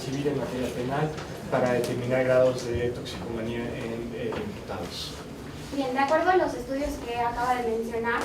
civil en materia penal para determinar grados de toxicomanía en imputados. Bien, de acuerdo a los estudios que acaba de mencionar,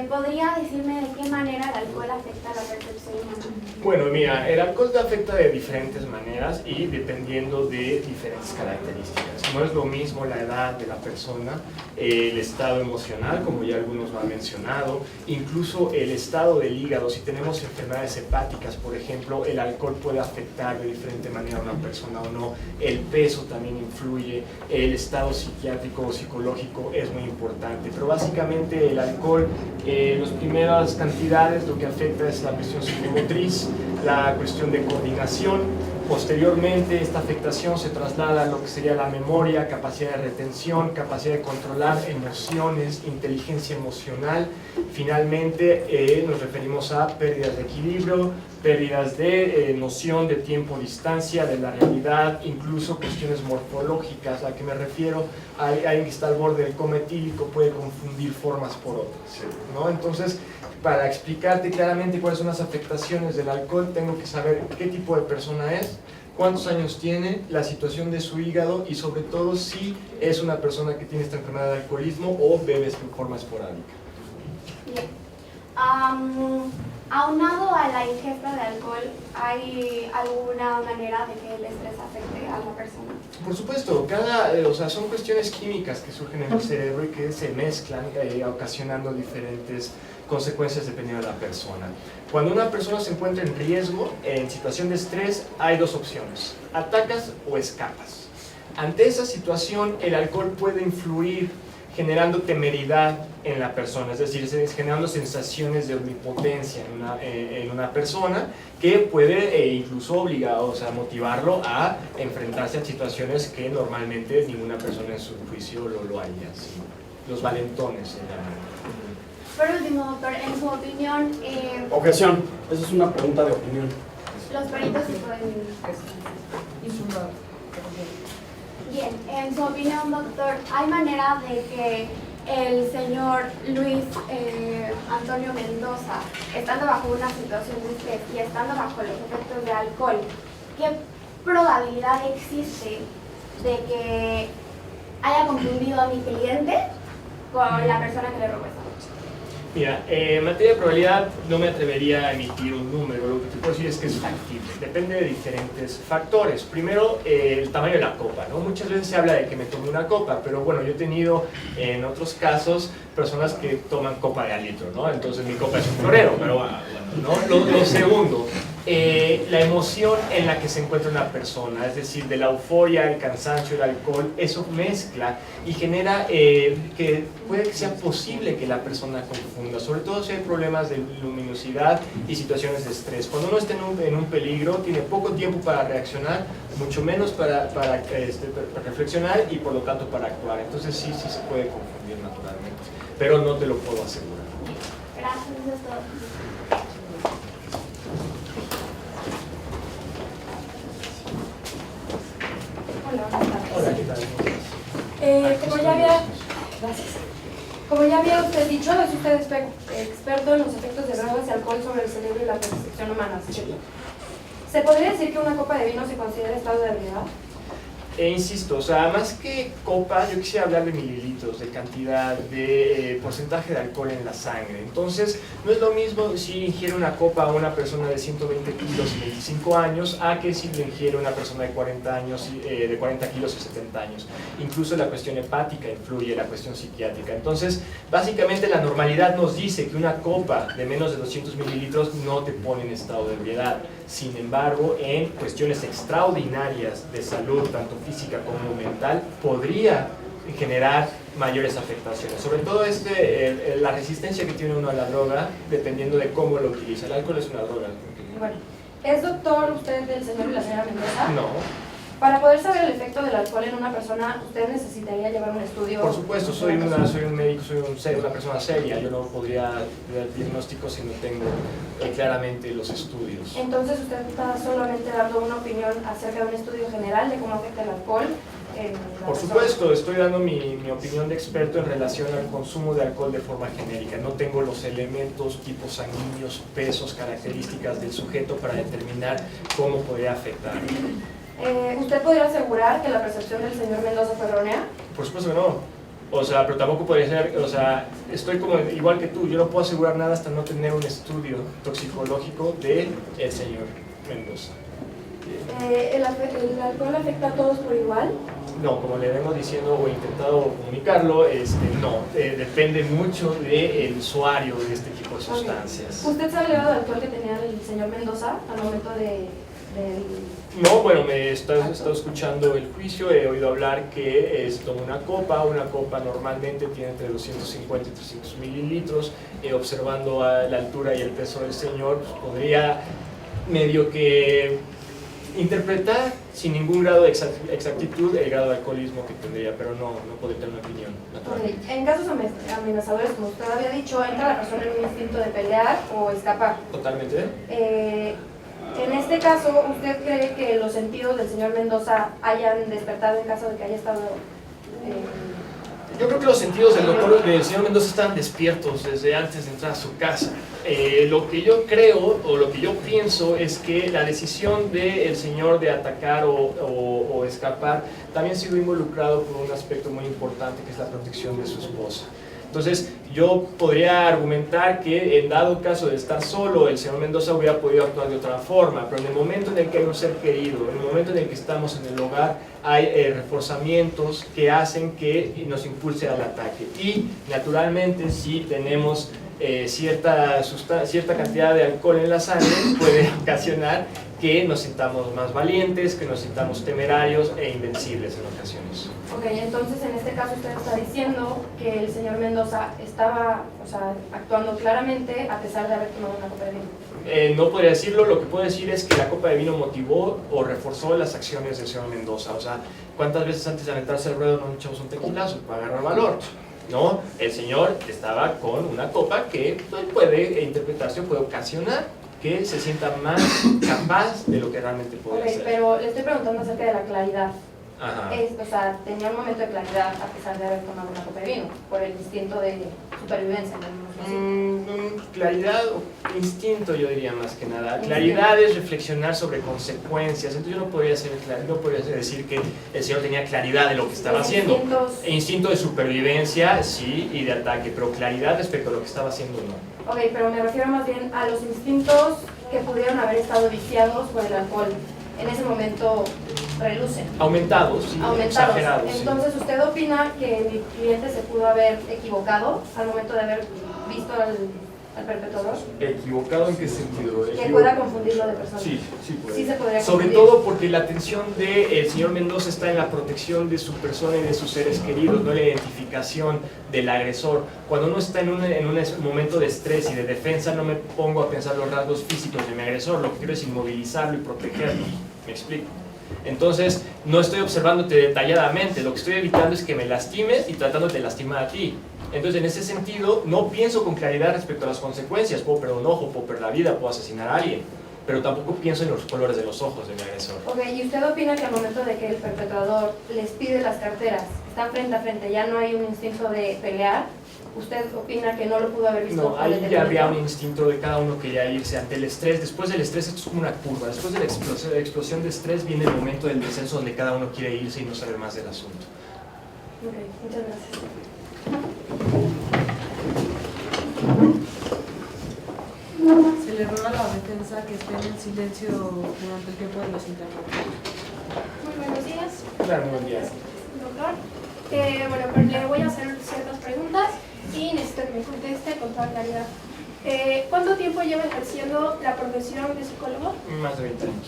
¿podría decirme de qué manera el alcohol afecta a la percepción humana? Bueno, mira, el alcohol te afecta de diferentes maneras y dependiendo de diferentes características. No es lo mismo la edad de la persona, el estado emocional, como ya algunos lo han mencionado, incluso el estado del hígado. Si tenemos enfermedades hepáticas, por ejemplo, el alcohol puede afectar de diferente manera a una persona o no. El peso también influye, el estado psiquiátrico o psicológico es muy importante, pero básicamente el alcohol, las primeras cantidades lo que afecta es la cuestión psicomotriz, la cuestión de coordinación. Posteriormente esta afectación se traslada a lo que sería la memoria, capacidad de retención, capacidad de controlar emociones, inteligencia emocional. Finalmente nos referimos a pérdidas de equilibrio, pérdidas de noción de tiempo-distancia, de la realidad, incluso cuestiones morfológicas. ¿A qué me refiero? Alguien que está al borde del coma etílico puede confundir formas por otras, ¿no? Entonces, para explicarte claramente cuáles son las afectaciones del alcohol, tengo que saber qué tipo de persona es, cuántos años tiene, la situación de su hígado y sobre todo si es una persona que tiene esta enfermedad de alcoholismo o bebe de forma esporádica. Bien. Aunado a la ingesta de alcohol, ¿hay alguna manera de que el estrés afecte a la persona? Por supuesto, son cuestiones químicas que surgen en el cerebro y que se mezclan ocasionando diferentes consecuencias dependiendo de la persona. Cuando una persona se encuentra en riesgo, en situación de estrés, hay dos opciones: atacas o escapas. Ante esa situación, el alcohol puede influir generando temeridad en la persona, es decir, generando sensaciones de omnipotencia en una persona que puede incluso motivarlo a enfrentarse a situaciones que normalmente ninguna persona en su juicio lo haría. ¿Sí? Los valentones se llaman. Por último, doctor, en su opinión... Objeción, esa es una pregunta de opinión. Los peritos se pueden... Bien, en su opinión, doctor, ¿hay manera de que el señor Luis Antonio Mendoza, estando bajo una situación de estrés y estando bajo los efectos de alcohol, qué probabilidad existe de que haya confundido a mi cliente con la persona que le robó esa noche? Mira, en materia de probabilidad no me atrevería a emitir un número. Lo que te puedo decir es que es factible, depende de diferentes factores. Primero, el tamaño de la copa, ¿no? Muchas veces se habla de que me tomé una copa, pero bueno, yo he tenido en otros casos personas que toman copa de al litro, ¿no? Entonces mi copa es un florero, pero bueno, ¿no? Lo segundo, la emoción en la que se encuentra una persona, es decir, de la euforia, el cansancio, el alcohol, eso mezcla y genera que puede que sea posible que la persona confunda, sobre todo si hay problemas de luminosidad y situaciones de estrés. Cuando uno está en un peligro, tiene poco tiempo para reaccionar, mucho menos para reflexionar y por lo tanto para actuar. Entonces sí se puede confundir naturalmente, pero no te lo puedo asegurar. Gracias, eso es todo. Hola, buenas tardes. Hola, ¿qué tal? Como ya había usted dicho, es usted experto en los efectos de drogas y alcohol sobre el cerebro y la percepción humana, ¿cierto? ¿Se podría decir que una copa de vino se considera estado de ebriedad? Insisto, o sea, más que copa, yo quisiera hablar de mililitros, de cantidad, de porcentaje de alcohol en la sangre. Entonces, no es lo mismo si ingiere una copa a una persona de 120 kilos y 25 años a que si le ingiere una persona de 40 años, de 40 kilos y 70 años. Incluso la cuestión hepática influye, la cuestión psiquiátrica. Entonces, básicamente la normalidad nos dice que una copa de menos de 200 mililitros no te pone en estado de ebriedad. Sin embargo, en cuestiones extraordinarias de salud, tanto física como mental, podría generar mayores afectaciones. Sobre todo la resistencia que tiene uno a la droga, dependiendo de cómo lo utiliza. El alcohol es una droga. Bueno, ¿es doctor usted del señor y la señora Mendoza? No. Para poder saber el efecto del alcohol en una persona, ¿usted necesitaría llevar un estudio? Por supuesto, soy un médico, soy una persona seria. Yo no podría dar diagnóstico si no tengo claramente los estudios. Entonces usted está solamente dando una opinión acerca de un estudio general de cómo afecta el alcohol en la Por persona. supuesto, estoy dando mi opinión de experto en relación al consumo de alcohol de forma genérica. No tengo los elementos, tipos sanguíneos, pesos, características del sujeto para determinar cómo podría afectar. ¿Usted podría asegurar que la percepción del señor Mendoza fue errónea? Por supuesto que no. O sea, pero tampoco podría ser, o sea, estoy como igual que tú, yo no puedo asegurar nada hasta no tener un estudio toxicológico del señor Mendoza. ¿El alcohol afecta a todos por igual? No, como le vengo diciendo o he intentado comunicarlo, no, depende mucho del usuario de este tipo de sustancias. ¿Usted sabe el grado de alcohol que tenía el señor Mendoza al momento del... No, bueno, me he estado escuchando el juicio, he oído hablar que tomó una copa normalmente tiene entre 250 y 300 mililitros, observando a la altura y el peso del señor, pues, podría medio que interpretar sin ningún grado de exactitud el grado de alcoholismo que tendría, pero no podría tener una opinión natural. Okay. En casos amenazadores, como usted había dicho, entra la persona en un instinto de pelear o escapar. Totalmente. En este caso, ¿usted cree que los sentidos del señor Mendoza hayan despertado en caso de que haya estado... Yo creo que los sentidos del señor Mendoza están despiertos desde antes de entrar a su casa. Lo que yo creo o lo que yo pienso es que la decisión del señor de atacar o escapar también ha sido involucrado por un aspecto muy importante que es la protección de su esposa. Entonces, yo podría argumentar que en dado caso de estar solo, el señor Mendoza hubiera podido actuar de otra forma, pero en el momento en el que hay un ser querido, en el momento en el que estamos en el hogar, hay reforzamientos que hacen que nos impulse al ataque. Y, naturalmente, si tenemos cierta cantidad de alcohol en la sangre, puede ocasionar que nos sintamos más valientes, que nos sintamos temerarios e invencibles en ocasiones. Ok, entonces en este caso usted está diciendo que el señor Mendoza estaba, actuando claramente a pesar de haber tomado una copa de vino. No podría decirlo, lo que puedo decir es que la copa de vino motivó o reforzó las acciones del señor Mendoza. O sea, ¿cuántas veces antes de aventarse al ruedo no echamos un tequilazo para agarrar valor? ¿No? El señor estaba con una copa que puede interpretarse o puede ocasionar que se sienta más capaz de lo que realmente puede hacer. Pero le estoy preguntando acerca de la claridad. Ajá. Tenía un momento de claridad a pesar de haber tomado una copa de vino, por el instinto de supervivencia. Claridad o instinto, yo diría más que nada. Claridad es reflexionar sobre consecuencias. Entonces yo no podría decir que el señor tenía claridad de lo que estaba haciendo. Instinto de supervivencia, sí, y de ataque, pero claridad respecto a lo que estaba haciendo, no. Ok, pero me refiero más bien a los instintos que pudieron haber estado viciados por el alcohol. En ese momento relucen. Aumentados, sí, exagerados. Entonces, sí. ¿usted opina que mi cliente se pudo haber equivocado al momento de haber visto al perpetrador? ¿Equivocado en qué sentido? Que pueda confundirlo de persona. Sí, sí puede. Sí se podría Sobre confundir. todo porque la atención del señor Mendoza está en la protección de su persona y de sus seres queridos, no en la identificación del agresor. Cuando uno está en un momento de estrés y de defensa, no me pongo a pensar los rasgos físicos de mi agresor, lo que quiero es inmovilizarlo y protegerlo. ¿Me explico? Entonces, no estoy observándote detalladamente, lo que estoy evitando es que me lastimes y tratándote de lastimar a ti. Entonces, en ese sentido, no pienso con claridad respecto a las consecuencias. Puedo perder un ojo, puedo perder la vida, puedo asesinar a alguien, pero tampoco pienso en los colores de los ojos de mi agresor. Ok, ¿y usted opina que al momento de que el perpetrador les pide las carteras, están frente a frente, ya no hay un instinto de pelear? ¿Usted opina que no lo pudo haber visto? No, ahí ya habría un instinto de cada uno que ya irse ante el estrés. Después del estrés, esto es como una curva. Después de la explosión de estrés viene el momento del descenso donde cada uno quiere irse y no saber más del asunto. Ok, muchas gracias. Se le ruega a la defensa que esté en silencio durante el tiempo de los interrogatorios. Muy buenos días. Claro, buen día. Doctor. Bueno, pero le voy a hacer ciertas preguntas y necesito que me conteste con toda claridad. ¿Cuánto tiempo lleva ejerciendo la profesión de psicólogo? Más de 20 años.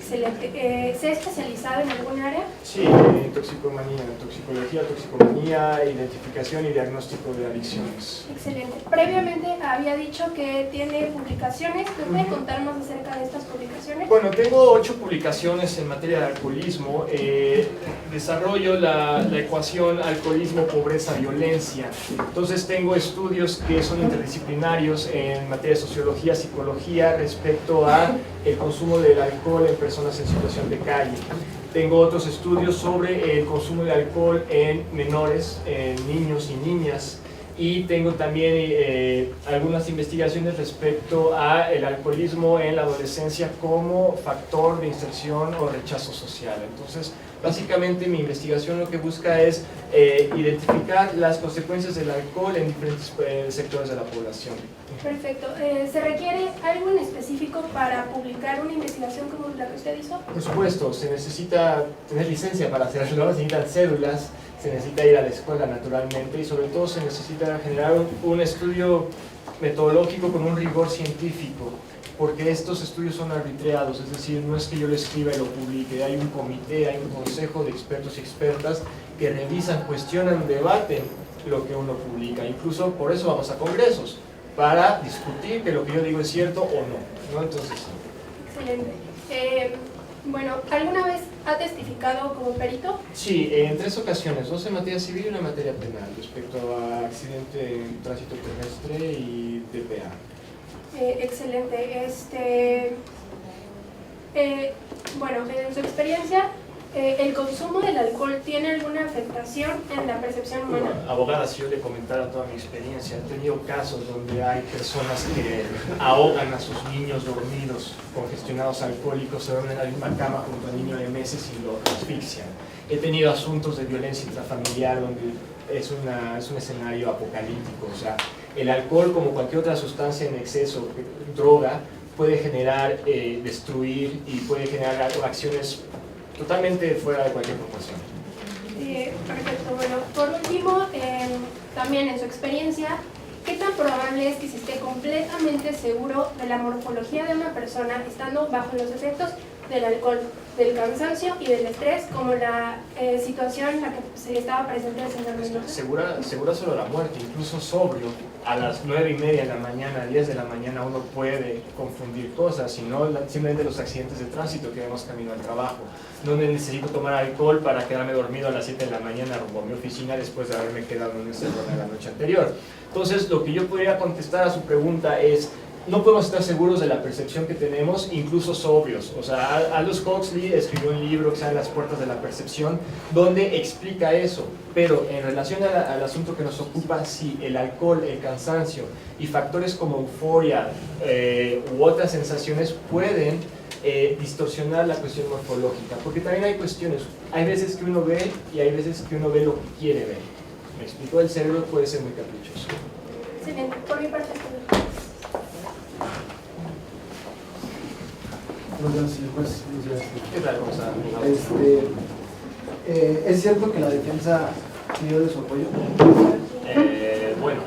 Excelente. ¿Se ha especializado en algún área? Sí, en toxicomanía, toxicología, toxicomanía, identificación y diagnóstico de adicciones. Excelente. Previamente había dicho que tiene publicaciones. ¿Me puede contar más acerca de estas publicaciones? Bueno, tengo 8 publicaciones en materia de alcoholismo. Desarrollo la ecuación alcoholismo, pobreza, violencia. Entonces tengo estudios que son interdisciplinarios en materia de sociología, psicología respecto a el consumo del alcohol en personas en situación de calle. Tengo otros estudios sobre el consumo de alcohol en menores, en niños y niñas. Y tengo también algunas investigaciones respecto al alcoholismo en la adolescencia como factor de inserción o rechazo social. Entonces, básicamente mi investigación lo que busca es identificar las consecuencias del alcohol en diferentes sectores de la población. Perfecto. ¿Se requiere algo en específico para publicar una investigación como la que usted hizo? Por supuesto, se necesita tener licencia para hacerlo, se necesitan cédulas, se necesita ir a la escuela naturalmente y sobre todo se necesita generar un estudio metodológico con un rigor científico, porque estos estudios son arbitreados, es decir, no es que yo lo escriba y lo publique, hay un comité, hay un consejo de expertos y expertas que revisan, cuestionan, debaten lo que uno publica, incluso por eso vamos a congresos, para discutir que lo que yo digo es cierto o no, ¿no? Entonces, Excelente. Bueno, ¿alguna vez ha testificado como perito? sí, en 3 ocasiones, 2 en materia civil y 1 en materia penal, respecto a accidente en tránsito terrestre y DPA. Excelente. Bueno, en su experiencia, ¿el consumo del alcohol tiene alguna afectación en la percepción humana? Abogada, si yo le comentara toda mi experiencia, he tenido casos donde hay personas que ahogan a sus niños dormidos, congestionados alcohólicos, se duermen en la misma cama junto al niño de meses y lo asfixian. He tenido asuntos de violencia intrafamiliar donde es un escenario apocalíptico, o sea, el alcohol, como cualquier otra sustancia en exceso, droga, puede generar, destruir y puede generar acciones totalmente fuera de cualquier proporción. Perfecto. Bueno, por último, también en su experiencia, ¿qué tan probable es que se esté completamente seguro de la morfología de una persona estando bajo los efectos del alcohol, del cansancio y del estrés, como la situación en la que se estaba presente el señor Mendoza? Segura solo la muerte, incluso sobrio, a las 9:30 de la mañana, 10 de la mañana uno puede confundir cosas, y no simplemente los accidentes de tránsito que vemos camino al trabajo. No necesito tomar alcohol para quedarme dormido a las 7 de la mañana rumbo a mi oficina después de haberme quedado en ese lugar la noche anterior. Entonces, lo que yo podría contestar a su pregunta es: no podemos estar seguros de la percepción que tenemos, incluso sobrios. O sea, Aldous Huxley escribió un libro que se llama Las puertas de la percepción, donde explica eso. Pero en relación al asunto que nos ocupa, sí, el alcohol, el cansancio y factores como euforia u otras sensaciones pueden distorsionar la cuestión morfológica. Porque también hay cuestiones, hay veces que uno ve y hay veces que uno ve lo que quiere ver. ¿Me explico? El cerebro puede ser muy caprichoso. Excelente. Por mi parte, esto es. Buenos días, señor juez. Buenos días. ¿Qué tal, Gonzalo? ¿Es cierto que la defensa pidió de su apoyo? Bueno,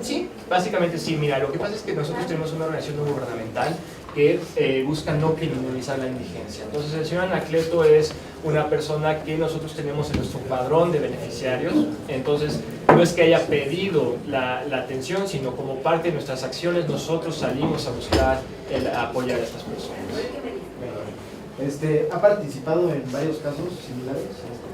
sí, básicamente sí. Mira, lo que pasa es que nosotros tenemos una organización no gubernamental que busca no criminalizar la indigencia. Entonces, el señor Anacleto es una persona que nosotros tenemos en nuestro padrón de beneficiarios. Entonces, no es que haya pedido la atención, sino como parte de nuestras acciones nosotros salimos a buscar apoyar a estas personas. ¿Ha participado en varios casos similares?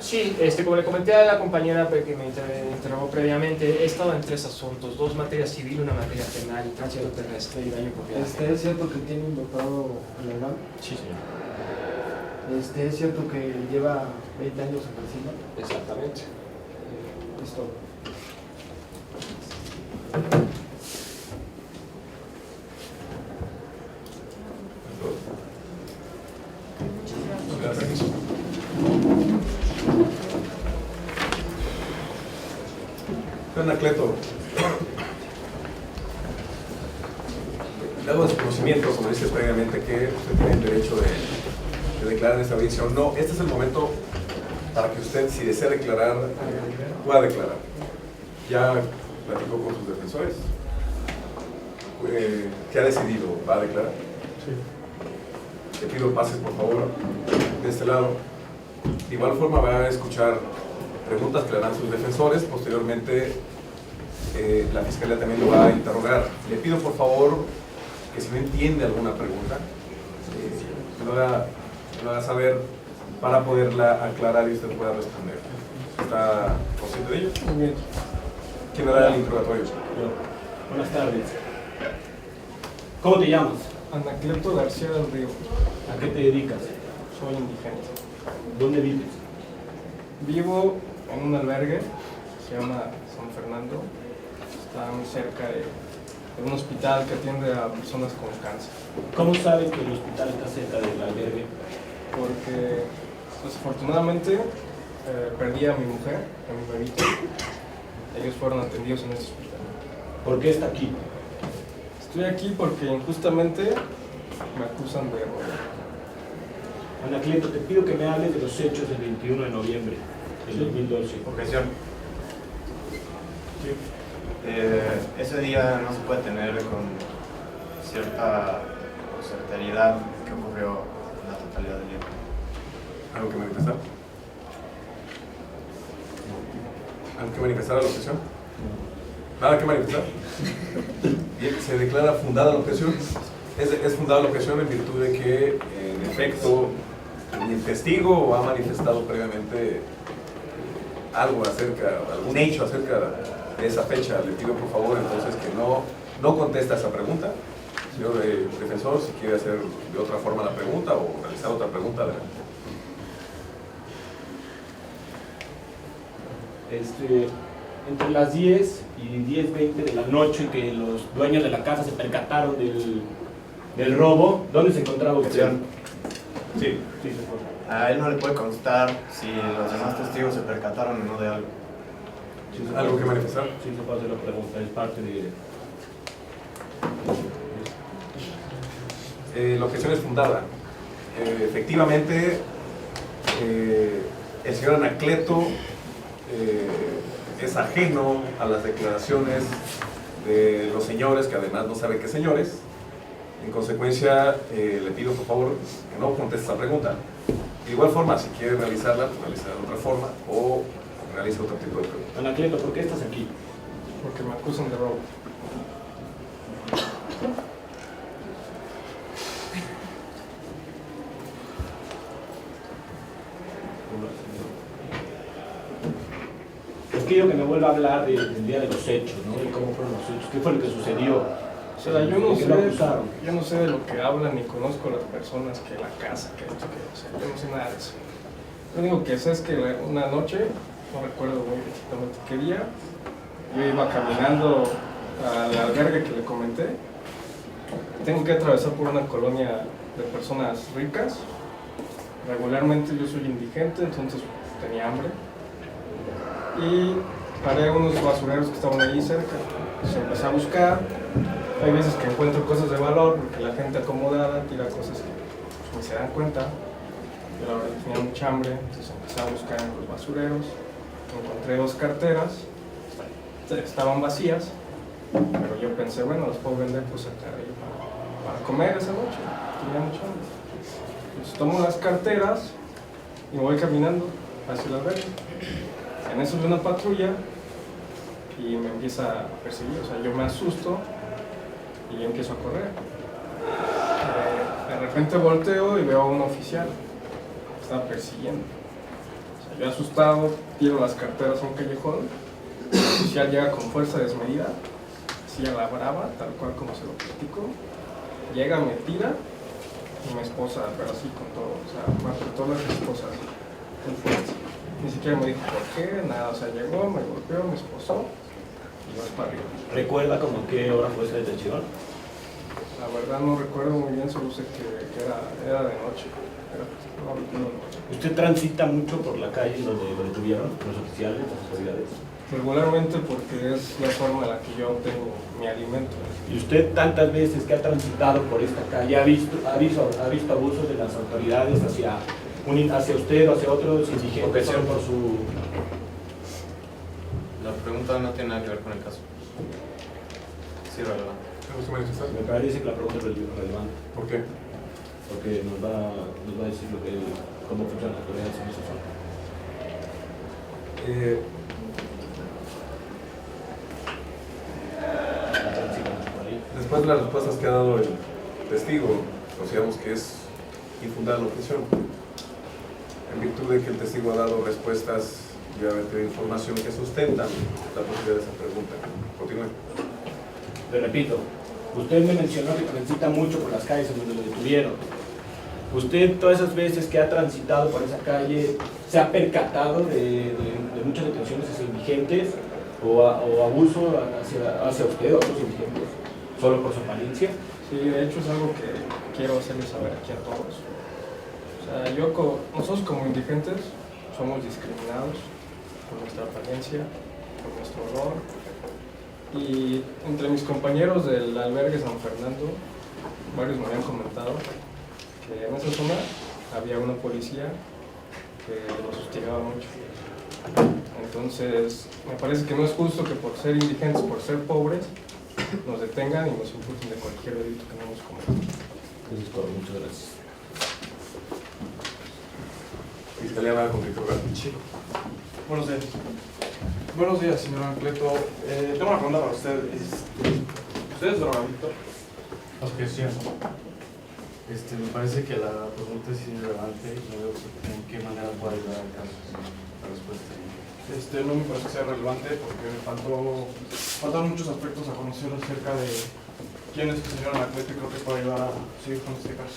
Sí, como le comenté a la compañera que me interrogó previamente, he estado en 3 asuntos: 2 materias civil, 1 materia penal, tránsito terrestre y daño propietario. ¿Es cierto que tiene un doctorado en la UNAM? Sí, señor. ¿Es cierto que lleva 20 años ejerciendo? Exactamente. Es todo. Anacleto, dado su conocimiento, como dices previamente, que usted tiene el derecho de declarar en esta audiencia o no, este es el momento para que usted, si desea declarar, pueda declarar. Ya platicó con sus defensores. ¿Qué ha decidido? ¿Va a declarar? Sí. Le pido pases, por favor, de este lado. De igual forma va a escuchar preguntas que le harán sus defensores. Posteriormente, la Fiscalía también lo va a interrogar. Le pido, por favor, que si no entiende alguna pregunta, que lo haga saber para poderla aclarar y usted pueda responder. ¿Está consciente de ello? Muy bien. ¿Quién hará el interrogatorio? Yo. Buenas tardes. ¿Cómo te llamas? Anacleto García del Río. ¿A qué te dedicas? Soy indigente. ¿Dónde vives? Vivo en un albergue, se llama San Fernando. Está muy cerca de un hospital que atiende a personas con cáncer. ¿Cómo sabes que el hospital está cerca del albergue? Porque desafortunadamente perdí a mi mujer, a mi bebito. Ellos fueron atendidos en este hospital. ¿Por qué está aquí? Estoy aquí porque injustamente me acusan de robo. Anacleto, te pido que me hables de los hechos del 21 de noviembre del 2012. Objeción. Ese día no se puede tener con cierta certidumbre que ocurrió en la totalidad del día. ¿Algo que manifestar? ¿Algo que manifestar a la objeción? ¿Nada que manifestar? Bien, se declara fundada la objeción. Es fundada la objeción en virtud de que, en efecto, el testigo ha manifestado previamente algo acerca, algún hecho acerca de esa fecha. Le pido por favor entonces que no conteste a esa pregunta. Señor defensor, si quiere hacer de otra forma la pregunta o realizar otra pregunta, adelante. Entre las 10 y 10:20 de la noche que los dueños de la casa se percataron del robo, ¿dónde se encontraba usted? Sí. Sí, se fue. A él no le puede constar si los demás testigos se percataron o no de algo. Sí, ¿Algo que manifestar? Sí, se puede hacer la pregunta, es parte de... La objeción es fundada. Efectivamente, el señor Anacleto es ajeno a las declaraciones de los señores, que además no sabe qué señores. En consecuencia, le pido por favor que no conteste esta pregunta. De igual forma, si quiere realizarla, pues realizarla de otra forma o realice otro tipo de pregunta. Anacleto, ¿por qué estás aquí? Porque me acusan de robo. Les pido que me vuelva a hablar del día de los hechos, ¿no? De cómo fueron los hechos, qué fue lo que sucedió. O sea, yo no sé de lo que hablan ni conozco a las personas que la casa, que esto, que, o sea, yo no sé nada de eso. Lo único que sé es que una noche, no recuerdo muy exactamente qué día, yo iba caminando al albergue que le comenté. Tengo que atravesar por una colonia de personas ricas. Regularmente yo soy indigente, entonces tenía hambre. Y paré a unos basureros que estaban allí cerca. Se empecé a buscar. Hay veces que encuentro cosas de valor porque la gente acomodada tira cosas que pues, ni se dan cuenta. Yo la verdad tenía mucha hambre, entonces empecé a buscar en los basureros. Encontré 2 carteras, estaban vacías, pero yo pensé, bueno, las puedo vender pues acá para comer esa noche. Tenía mucha hambre. Entonces tomo las carteras y me voy caminando hacia el albergue. En eso veo una patrulla y me empieza a perseguir, o sea, yo me asusto y yo empiezo a correr. De repente volteo y veo a un oficial que me estaba persiguiendo. O sea, yo asustado, tiro las carteras a un callejón, el oficial llega con fuerza desmedida, así a la brava, tal cual como se lo platico, llega, me tira y me esposa, pero así con todo, o sea, me apretó las esposas con fuerza. Ni siquiera me dijo por qué, nada, o sea, llegó, me golpeó, me esposó y vas para arriba. ¿Recuerda como qué hora fue esa detención? La verdad no recuerdo muy bien, solo sé que era de noche. No recuerdo mucho. ¿Usted transita mucho por la calle donde lo detuvieron los oficiales, las autoridades? Regularmente porque es la forma en la que yo obtengo mi alimento. ¿Y usted tantas veces que ha transitado por esta calle ha visto abusos de las autoridades hacia usted o hacia otros indigentes por su... La pregunta no tiene nada que ver con el caso. Sí, relevante. Me parece que la pregunta es relevante. ¿Por qué? Porque nos va a decir cómo funcionan las autoridades en esa zona. Después de las respuestas que ha dado el testigo, consideramos que es infundada la objeción. En virtud de que el testigo ha dado respuestas y ha metido información que sustentan la posibilidad de esa pregunta. Continúe. Le repito, Usted me mencionó que transita mucho por las calles en donde lo detuvieron. ¿Usted todas esas veces que ha transitado por esa calle se ha percatado de muchas detenciones hacia indigentes o abuso hacia usted o otros indigentes solo por su apariencia? Sí, de hecho es algo que quiero hacerles saber aquí a todos. O sea, nosotros como indigentes somos discriminados por nuestra apariencia, por nuestro olor. Y entre mis compañeros del albergue San Fernando, varios me habían comentado que en esa zona había una policía que los hostigaba mucho. Entonces, me parece que no es justo que por ser indigentes, por ser pobres, nos detengan y nos imputen de cualquier delito que no hemos cometido. Eso es todo, muchas gracias. Fiscalía Nada Conflicto Real. Sí. Buenos días. Buenos días, señor Ancleto. Tengo una pregunta para usted. ¿Usted es drogadicto? Objeción. Me parece que la pregunta es irrelevante y no veo en qué manera puede ayudar al caso la respuesta. No me parece que sea relevante porque me faltan muchos aspectos a conocer acerca de quién es el señor Anacleto y creo que puede ayudar a seguir con este caso.